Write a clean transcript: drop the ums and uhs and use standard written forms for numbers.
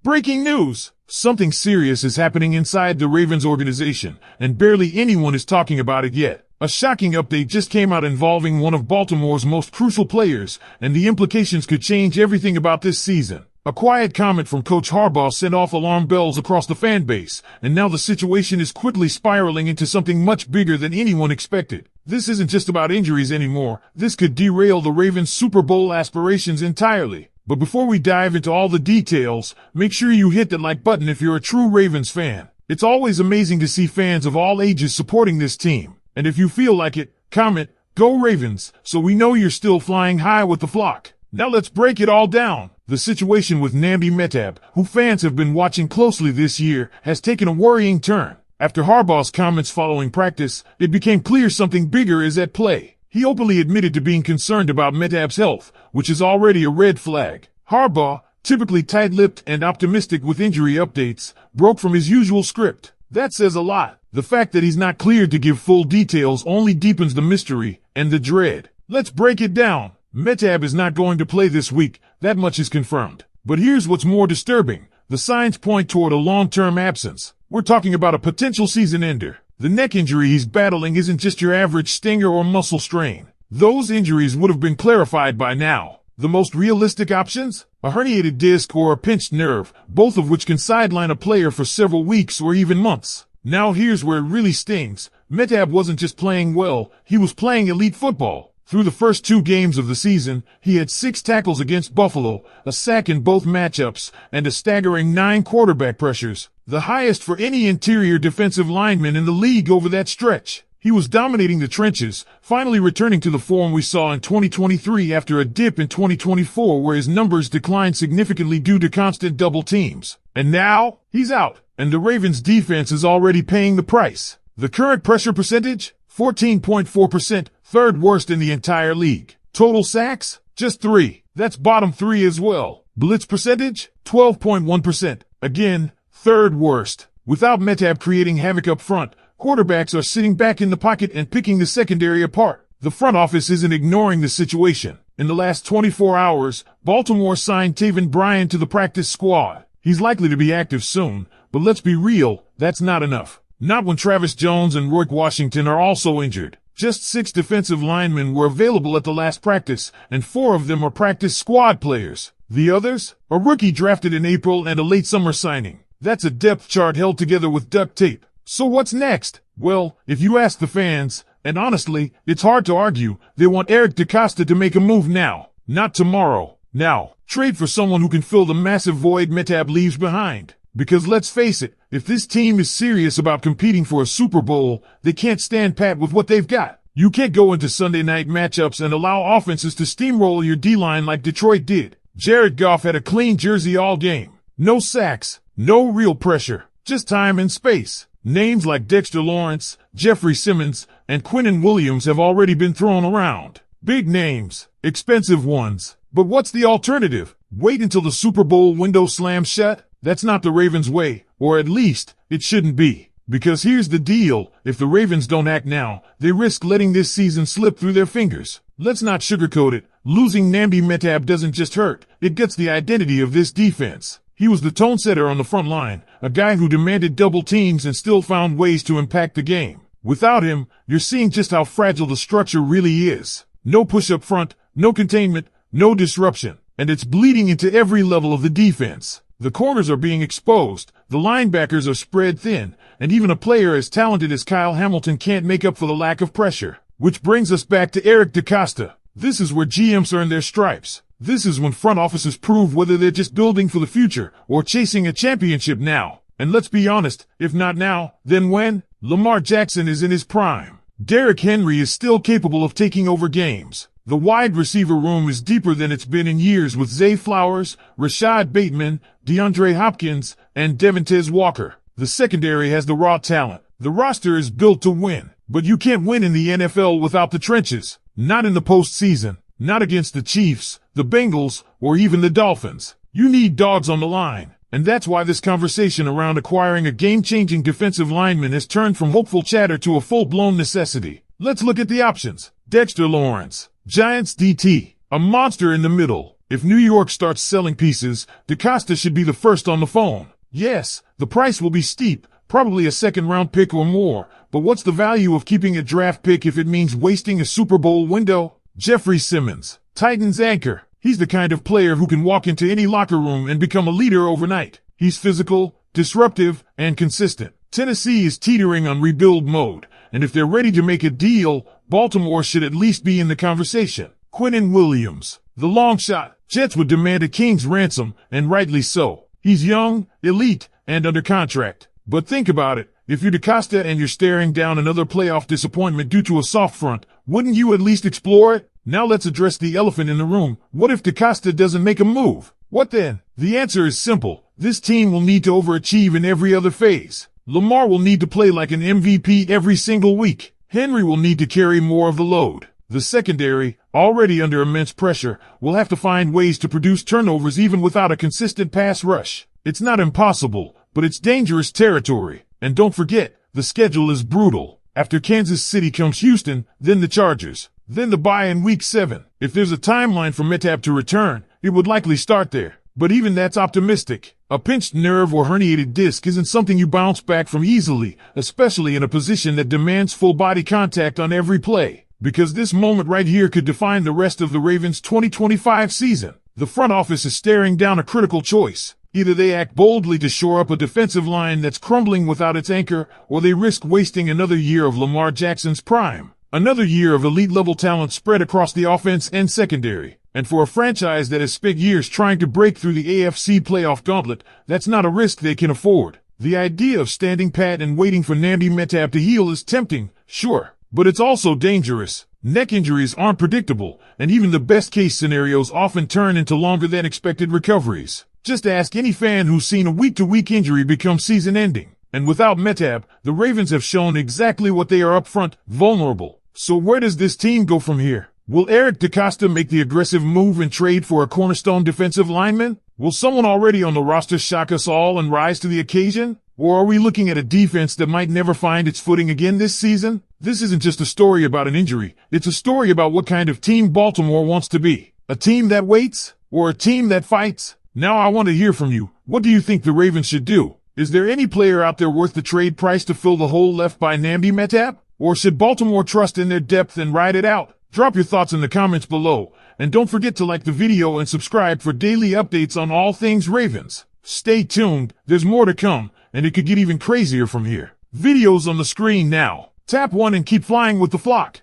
Breaking news! Something serious is happening inside the Ravens organization, and barely anyone is talking about it yet. A shocking update just came out involving one of Baltimore's most crucial players, and the implications could change everything about this season. A quiet comment from Coach Harbaugh sent off alarm bells across the fan base, and now the situation is quickly spiraling into something much bigger than anyone expected. This isn't just about injuries anymore. This could derail the Ravens' Super Bowl aspirations entirely. But before we dive into all the details, make sure you hit that like button if you're a true Ravens fan. It's always amazing to see fans of all ages supporting this team. And if you feel like it, comment, "Go Ravens," so we know you're still flying high with the flock. Now let's break it all down. The situation with Nambi Metab, who fans have been watching closely this year, has taken a worrying turn. After Harbaugh's comments following practice, it became clear something bigger is at play. He openly admitted to being concerned about Metab's health, which is already a red flag. Harbaugh, typically tight-lipped and optimistic with injury updates, broke from his usual script. That says a lot. The fact that he's not cleared to give full details only deepens the mystery and the dread. Let's break it down. Metab is not going to play this week, that much is confirmed. But here's what's more disturbing. The signs point toward a long-term absence. We're talking about a potential season ender. The neck injury he's battling isn't just your average stinger or muscle strain. Those injuries would have been clarified by now. The most realistic options? A herniated disc or a pinched nerve, both of which can sideline a player for several weeks or even months. Now here's where it really stings. Metab wasn't just playing well, he was playing elite football. Through the first 2 games of the season, he had 6 tackles against Buffalo, a sack in both matchups, and a staggering 9 quarterback pressures, the highest for any interior defensive lineman in the league over that stretch. He was dominating the trenches, finally returning to the form we saw in 2023 after a dip in 2024 where his numbers declined significantly due to constant double teams. And now, he's out, and the Ravens defense is already paying the price. The current pressure percentage? 14.4%, third worst in the entire league. Total sacks? Just 3. That's bottom 3 as well. Blitz percentage? 12.1%. Again, third worst. Without Metab creating havoc up front, quarterbacks are sitting back in the pocket and picking the secondary apart. The front office isn't ignoring the situation. In the last 24 hours, Baltimore signed Taven Bryan to the practice squad. He's likely to be active soon, but let's be real, that's not enough. Not when Travis Jones and Roy Washington are also injured. Just 6 defensive linemen were available at the last practice, and 4 of them are practice squad players. The others? A rookie drafted in April and a late summer signing. That's a depth chart held together with duct tape. So what's next? Well, if you ask the fans, and honestly, it's hard to argue, they want Eric DeCosta to make a move now, not tomorrow. Now, trade for someone who can fill the massive void Metab leaves behind. Because let's face it, if this team is serious about competing for a Super Bowl, they can't stand pat with what they've got. You can't go into Sunday night matchups and allow offenses to steamroll your D-line like Detroit did. Jared Goff had a clean jersey all game. No sacks, no real pressure, just time and space. Names like Dexter Lawrence, Jeffrey Simmons, and Quinnen Williams have already been thrown around. Big names, expensive ones. But what's the alternative? Wait until the Super Bowl window slams shut? That's not the Ravens' way, or at least, it shouldn't be. Because here's the deal, if the Ravens don't act now, they risk letting this season slip through their fingers. Let's not sugarcoat it. Losing Nambi Metab doesn't just hurt, it gets the identity of this defense. He was the tone setter on the front line, a guy who demanded double teams and still found ways to impact the game. Without him, you're seeing just how fragile the structure really is. No push up front, no containment, no disruption, and it's bleeding into every level of the defense. The corners are being exposed, the linebackers are spread thin, and even a player as talented as Kyle Hamilton can't make up for the lack of pressure. Which brings us back to Eric DeCosta. This is where GMs earn their stripes. This is when front offices prove whether they're just building for the future or chasing a championship now. And let's be honest, if not now, then when? Lamar Jackson is in his prime. Derrick Henry is still capable of taking over games. The wide receiver room is deeper than it's been in years with Zay Flowers, Rashad Bateman, DeAndre Hopkins, and Devontae Walker. The secondary has the raw talent. The roster is built to win. But you can't win in the NFL without the trenches. Not in the postseason. Not against the Chiefs, the Bengals, or even the Dolphins. You need dogs on the line. And that's why this conversation around acquiring a game-changing defensive lineman has turned from hopeful chatter to a full-blown necessity. Let's look at the options. Dexter Lawrence, Giants DT, a monster in the middle. If New York starts selling pieces, DeCosta should be the first on the phone. Yes, the price will be steep, probably a second-round pick or more, but what's the value of keeping a draft pick if it means wasting a Super Bowl window? Jeffrey Simmons, Titans anchor. He's the kind of player who can walk into any locker room and become a leader overnight. He's physical, disruptive, and consistent. Tennessee is teetering on rebuild mode, and if they're ready to make a deal, Baltimore should at least be in the conversation. Quinnen Williams, the long shot. Jets would demand a king's ransom, and rightly so. He's young, elite, and under contract. But think about it. If you're DeCosta and you're staring down another playoff disappointment due to a soft front, wouldn't you at least explore it? Now let's address the elephant in the room. What if DeCosta doesn't make a move? What then? The answer is simple. This team will need to overachieve in every other phase. Lamar will need to play like an MVP every single week. Henry will need to carry more of the load. The secondary, already under immense pressure, will have to find ways to produce turnovers even without a consistent pass rush. It's not impossible, but it's dangerous territory. And don't forget, the schedule is brutal. After Kansas City comes Houston, then the Chargers, then the bye in Week 7. If there's a timeline for Metab to return, it would likely start there. But even that's optimistic. A pinched nerve or herniated disc isn't something you bounce back from easily, especially in a position that demands full body contact on every play. Because this moment right here could define the rest of the Ravens' 2025 season. The front office is staring down a critical choice. Either they act boldly to shore up a defensive line that's crumbling without its anchor, or they risk wasting another year of Lamar Jackson's prime. Another year of elite-level talent spread across the offense and secondary. And for a franchise that has spent years trying to break through the AFC playoff gauntlet, that's not a risk they can afford. The idea of standing pat and waiting for Nambi Metab to heal is tempting, sure. But it's also dangerous. Neck injuries aren't predictable, and even the best-case scenarios often turn into longer-than-expected recoveries. Just ask any fan who's seen a week-to-week injury become season-ending. And without Metab, the Ravens have shown exactly what they are up front, vulnerable. So where does this team go from here? Will Eric DeCosta make the aggressive move and trade for a cornerstone defensive lineman? Will someone already on the roster shock us all and rise to the occasion? Or are we looking at a defense that might never find its footing again this season? This isn't just a story about an injury. It's a story about what kind of team Baltimore wants to be. A team that waits? Or a team that fights? Now I want to hear from you. What do you think the Ravens should do? Is there any player out there worth the trade price to fill the hole left by Nambi Metab? Or should Baltimore trust in their depth and ride it out? Drop your thoughts in the comments below. And don't forget to like the video and subscribe for daily updates on all things Ravens. Stay tuned. There's more to come. And it could get even crazier from here. Videos on the screen now. Tap one and keep flying with the flock.